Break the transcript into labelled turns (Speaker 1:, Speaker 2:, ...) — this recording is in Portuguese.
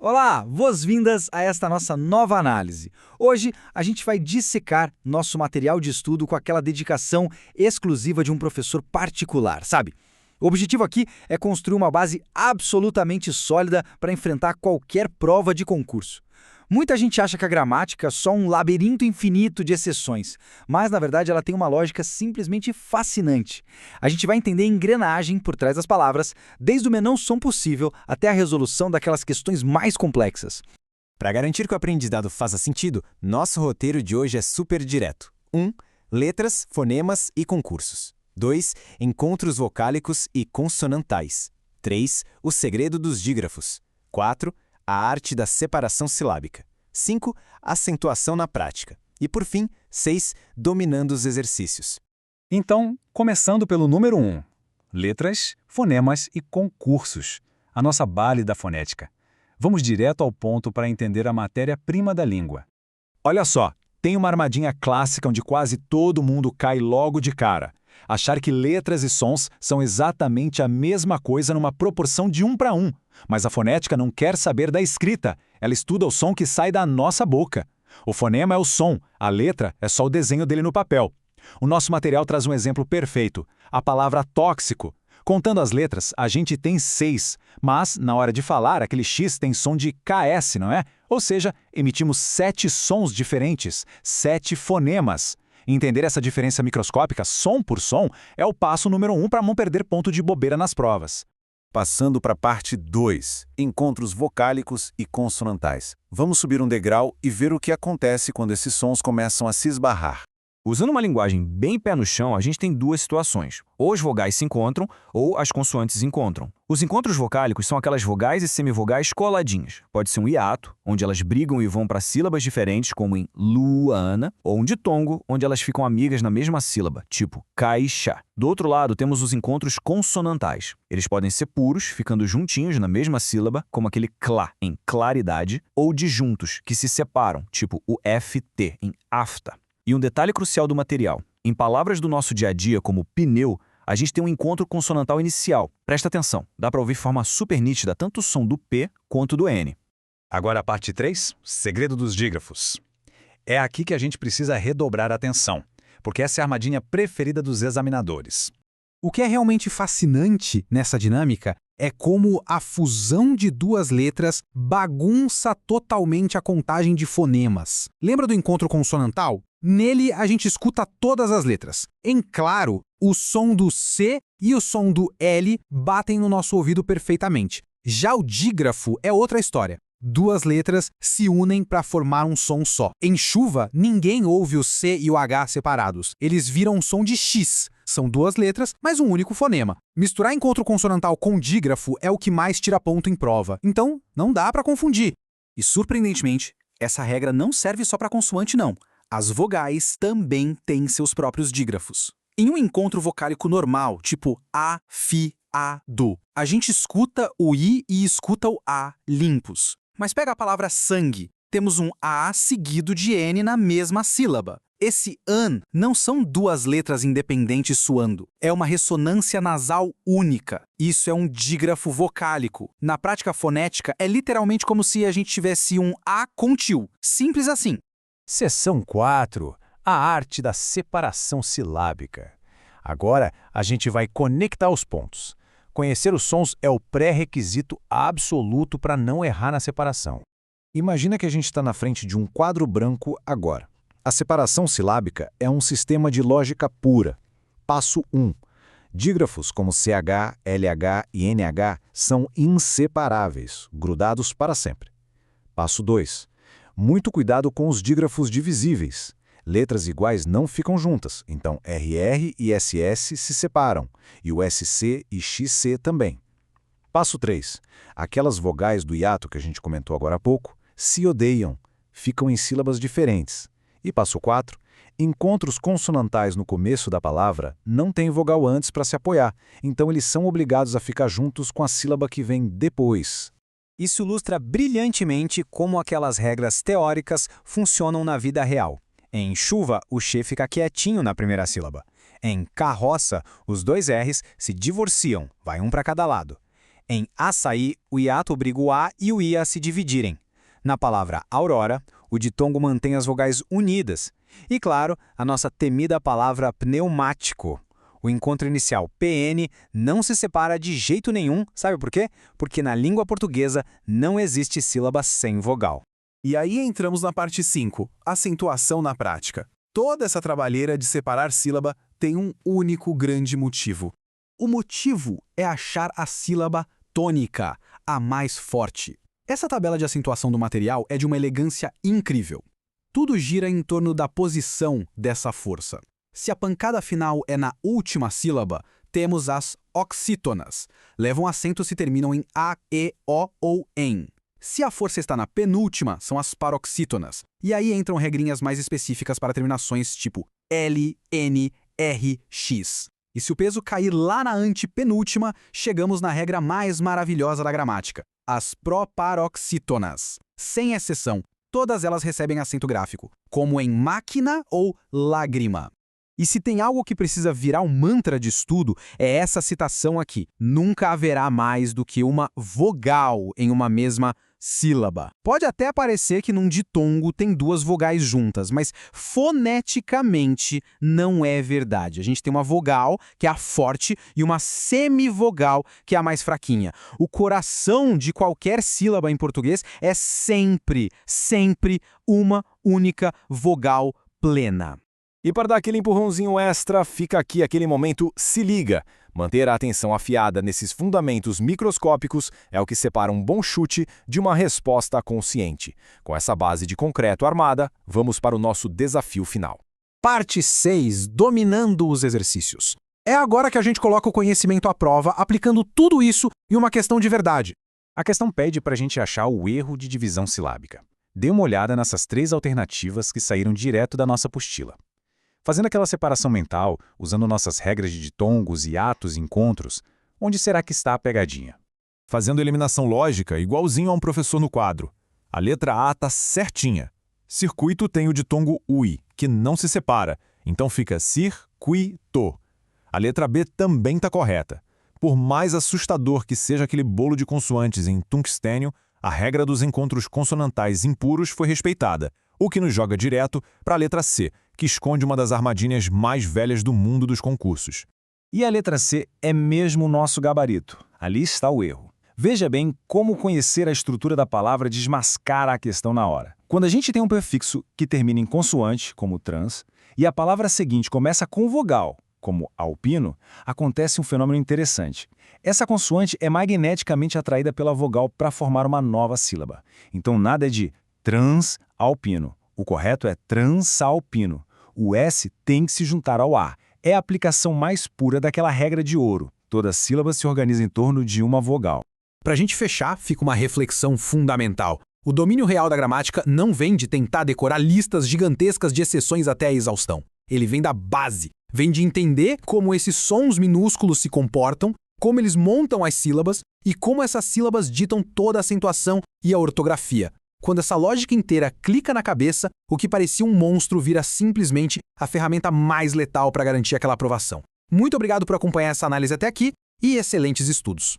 Speaker 1: Olá, boas-vindas a esta nossa nova análise. Hoje a gente vai dissecar nosso material de estudo com aquela dedicação exclusiva de um professor particular, sabe? O objetivo aqui é construir uma base absolutamente sólida para enfrentar qualquer prova de concurso. Muita gente acha que a gramática é só um labirinto infinito de exceções, mas na verdade ela tem uma lógica simplesmente fascinante. A gente vai entender a engrenagem por trás das palavras, desde o menor som possível até a resolução daquelas questões mais complexas.
Speaker 2: Para garantir que o aprendizado faça sentido, nosso roteiro de hoje é super direto. 1. Letras, fonemas e concursos. 2. Encontros vocálicos e consonantais. 3. O segredo dos dígrafos. 4. A arte da separação silábica. 5. Acentuação na prática. E, por fim, 6. Dominando os exercícios.
Speaker 3: Então, começando pelo número 1. Letras, fonemas e concursos. A nossa base da fonética. Vamos direto ao ponto para entender a matéria-prima da língua.
Speaker 4: Olha só, tem uma armadilha clássica onde quase todo mundo cai logo de cara. Achar que letras e sons são exatamente a mesma coisa numa proporção de 1 para 1. Mas a fonética não quer saber da escrita, ela estuda o som que sai da nossa boca. O fonema é o som, a letra é só o desenho dele no papel. O nosso material traz um exemplo perfeito, a palavra tóxico. Contando as letras, a gente tem 6, mas na hora de falar, aquele X tem som de KS, não é? Ou seja, emitimos 7 sons diferentes, 7 fonemas. Entender essa diferença microscópica, som por som, é o passo número 1 para não perder ponto de bobeira nas provas.
Speaker 5: Passando para a parte 2, encontros vocálicos e consonantais. Vamos subir um degrau e ver o que acontece quando esses sons começam a se esbarrar.
Speaker 6: Usando uma linguagem bem pé no chão, a gente tem duas situações. Ou as vogais se encontram, ou as consoantes se encontram. Os encontros vocálicos são aquelas vogais e semivogais coladinhas. Pode ser um hiato, onde elas brigam e vão para sílabas diferentes, como em Luana, ou um ditongo, onde elas ficam amigas na mesma sílaba, tipo caixa. Do outro lado, temos os encontros consonantais. Eles podem ser puros, ficando juntinhos na mesma sílaba, como aquele clá, em claridade, ou disjuntos, que se separam, tipo o FT, em afta. E um detalhe crucial do material. Em palavras do nosso dia a dia, como pneu, a gente tem um encontro consonantal inicial. Presta atenção, dá para ouvir de forma super nítida tanto o som do P quanto do N.
Speaker 4: Agora a parte 3, segredo dos dígrafos. É aqui que a gente precisa redobrar a atenção, porque essa é a armadilha preferida dos examinadores.
Speaker 7: O que é realmente fascinante nessa dinâmica é como a fusão de duas letras bagunça totalmente a contagem de fonemas. Lembra do encontro consonantal? Nele, a gente escuta todas as letras. Em claro, o som do C e o som do L batem no nosso ouvido perfeitamente. Já o dígrafo é outra história. Duas letras se unem para formar um som só. Em chuva, ninguém ouve o C e o H separados. Eles viram um som de X. São duas letras, mas um único fonema. Misturar encontro consonantal com dígrafo é o que mais tira ponto em prova. Então, não dá para confundir.
Speaker 1: E surpreendentemente, essa regra não serve só para consoante, não. As vogais também têm seus próprios dígrafos. Em um encontro vocálico normal, tipo a, fi, a, do, a gente escuta o i e escuta o a limpos. Mas pega a palavra sangue, temos um a seguido de n na mesma sílaba. Esse an não são duas letras independentes soando, é uma ressonância nasal única. Isso é um dígrafo vocálico. Na prática fonética, é literalmente como se a gente tivesse um a contínuo. Simples assim.
Speaker 4: Seção 4, a arte da separação silábica. Agora, a gente vai conectar os pontos. Conhecer os sons é o pré-requisito absoluto para não errar na separação. Imagina que a gente está na frente de um quadro branco agora. A separação silábica é um sistema de lógica pura. Passo 1. Dígrafos como CH, LH e NH são inseparáveis, grudados para sempre. Passo 2. Muito cuidado com os dígrafos divisíveis. Letras iguais não ficam juntas, então RR e SS se separam, e o SC e XC também. Passo 3. Aquelas vogais do hiato que a gente comentou agora há pouco se odeiam, ficam em sílabas diferentes. E passo 4. Encontros consonantais no começo da palavra não têm vogal antes para se apoiar, então eles são obrigados a ficar juntos com a sílaba que vem depois.
Speaker 2: Isso ilustra brilhantemente como aquelas regras teóricas funcionam na vida real. Em chuva, o X fica quietinho na primeira sílaba. Em carroça, os dois R's se divorciam, vai um para cada lado. Em açaí, o hiato obriga o A e o I a se dividirem. Na palavra aurora, o ditongo mantém as vogais unidas. E, claro, a nossa temida palavra pneumático. O encontro inicial PN não se separa de jeito nenhum, sabe por quê? Porque na língua portuguesa não existe sílaba sem vogal.
Speaker 1: E aí entramos na parte 5, acentuação na prática. Toda essa trabalheira de separar sílaba tem um único grande motivo. O motivo é achar a sílaba tônica, a mais forte. Essa tabela de acentuação do material é de uma elegância incrível. Tudo gira em torno da posição dessa força. Se a pancada final é na última sílaba, temos as oxítonas. Levam acento se terminam em A, E, O ou EM. Se a força está na penúltima, são as paroxítonas. E aí entram regrinhas mais específicas para terminações tipo L, N, R, X. E se o peso cair lá na antepenúltima, chegamos na regra mais maravilhosa da gramática, as proparoxítonas. Sem exceção, todas elas recebem acento gráfico, como em máquina ou lágrima. E se tem algo que precisa virar um mantra de estudo, é essa citação aqui. Nunca haverá mais do que uma vogal em uma mesma sílaba. Pode até parecer que num ditongo tem duas vogais juntas, mas foneticamente não é verdade. A gente tem uma vogal, que é a forte, e uma semivogal, que é a mais fraquinha. O coração de qualquer sílaba em português é sempre uma única vogal plena.
Speaker 4: E para dar aquele empurrãozinho extra, fica aqui aquele momento se liga. Manter a atenção afiada nesses fundamentos microscópicos é o que separa um bom chute de uma resposta consciente. Com essa base de concreto armada, vamos para o nosso desafio final.
Speaker 7: Parte 6. Dominando os exercícios. É agora que a gente coloca o conhecimento à prova, aplicando tudo isso em uma questão de verdade.
Speaker 3: A questão pede para a gente achar o erro de divisão silábica. Dê uma olhada nessas 3 alternativas que saíram direto da nossa apostila. Fazendo aquela separação mental, usando nossas regras de ditongos, hiatos e encontros, onde será que está a pegadinha?
Speaker 5: Fazendo eliminação lógica, igualzinho a um professor no quadro. A letra A está certinha. Circuito tem o ditongo UI, que não se separa, então fica circuito. A letra B também está correta. Por mais assustador que seja aquele bolo de consoantes em tungstênio, a regra dos encontros consonantais impuros foi respeitada, o que nos joga direto para a letra C, que esconde uma das armadilhas mais velhas do mundo dos concursos.
Speaker 3: E a letra C é mesmo o nosso gabarito. Ali está o erro. Veja bem como conhecer a estrutura da palavra desmascara a questão na hora. Quando a gente tem um prefixo que termina em consoante, como trans, e a palavra seguinte começa com vogal, como alpino, acontece um fenômeno interessante. Essa consoante é magneticamente atraída pela vogal para formar uma nova sílaba. Então nada é de transalpino. O correto é transalpino. O S tem que se juntar ao A. É a aplicação mais pura daquela regra de ouro. Toda sílaba se organiza em torno de uma vogal.
Speaker 7: Para a gente fechar, fica uma reflexão fundamental. O domínio real da gramática não vem de tentar decorar listas gigantescas de exceções até a exaustão. Ele vem da base. Vem de entender como esses sons minúsculos se comportam, como eles montam as sílabas e como essas sílabas ditam toda a acentuação e a ortografia. Quando essa lógica inteira clica na cabeça, o que parecia um monstro vira simplesmente a ferramenta mais letal para garantir aquela aprovação. Muito obrigado por acompanhar essa análise até aqui e excelentes estudos!